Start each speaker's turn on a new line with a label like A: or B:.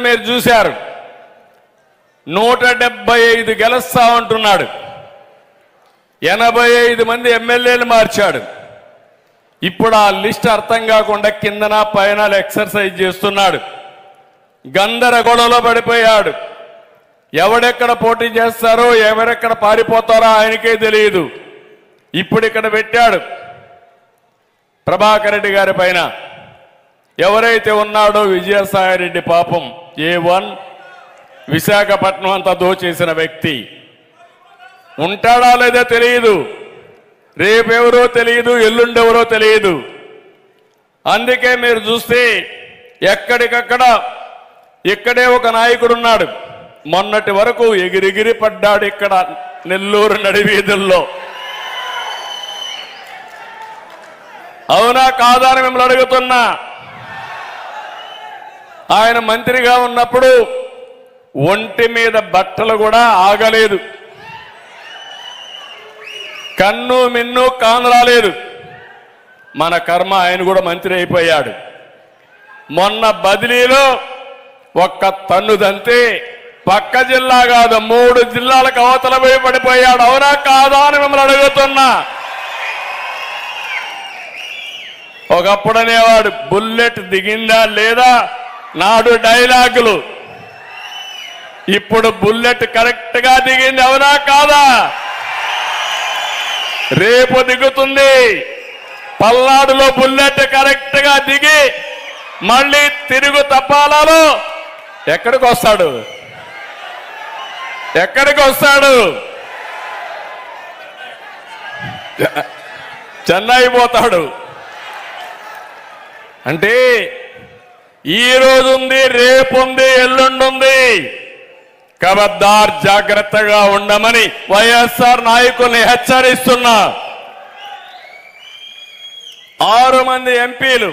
A: మీరు చూశారు 175 గెలుస్తా ఉంటున్నాడు. 85 మంది ఎమ్మెల్యేలు మార్చాడు. ఇప్పుడు ఆ లిస్ట్ అర్థం కాకుండా కిందన పైన ఎక్సర్సైజ్ చేస్తున్నాడు. గందరగోళంలో పడిపోయాడు. ఎవడెక్కడ పోటీ చేస్తారో ఎవరెక్కడ పారిపోతారో ఆయనకే తెలియదు. ఇప్పుడు ఇక్కడ పెట్టాడు ప్రభాకర్ రెడ్డి గారి పైన ఎవరైతే ఉన్నాడో విజయసాయిరెడ్డి పాపం A1 విశాఖపట్నం అంతా దోచేసిన వ్యక్తి ఉంటాడా లేదో తెలియదు. రేపెవరో తెలియదు, ఎల్లుండెవరో తెలియదు. అందుకే మీరు చూస్తే ఎక్కడికక్కడ ఇక్కడే ఒక నాయకుడు ఉన్నాడు. మొన్నటి వరకు ఎగిరిగిరి పడ్డాడు ఇక్కడ నెల్లూరు నడివీధుల్లో. అవునా కాదా అని మిమ్మల్ని అడుగుతున్నా. ఆయన మంత్రిగా ఉన్నప్పుడు ఒంటి మీద బట్టలు కూడా ఆగలేదు, కన్ను మిన్ను కానరాలేదు. మన కర్మ ఆయన కూడా మంత్రి అయిపోయాడు. మొన్న బదిలీలో ఒక్క తన్నుదంతే పక్క జిల్లా కాదు 3 జిల్లాలకు అవతల పోయి పడిపోయాడు. అవునా కాదా అని మిమ్మల్ని అడుగుతున్నా. ఒకప్పుడు అనేవాడు బుల్లెట్ దిగిందా లేదా నాడు డైలాగులు. ఇప్పుడు బుల్లెట్ కరెక్ట్ గా దిగింది. అవునా కాదా? రేపు దిగుతుంది. పల్నాడులో బుల్లెట్ కరెక్ట్ గా దిగి మళ్ళీ తిరుగు తప్పాలలో ఎక్కడికి వస్తాడు? ఎక్కడికి వస్తాడు? చెన్నై పోతాడు. అంటే ఈ రోజు ఉంది, రేపు ఉంది, ఎల్లుండుంది. ఖబర్దార్ జాగ్రత్తగా ఉండమని వైఎస్ఆర్ నాయకుల్ని హెచ్చరిస్తున్నా. 6 మంది ఎంపీలు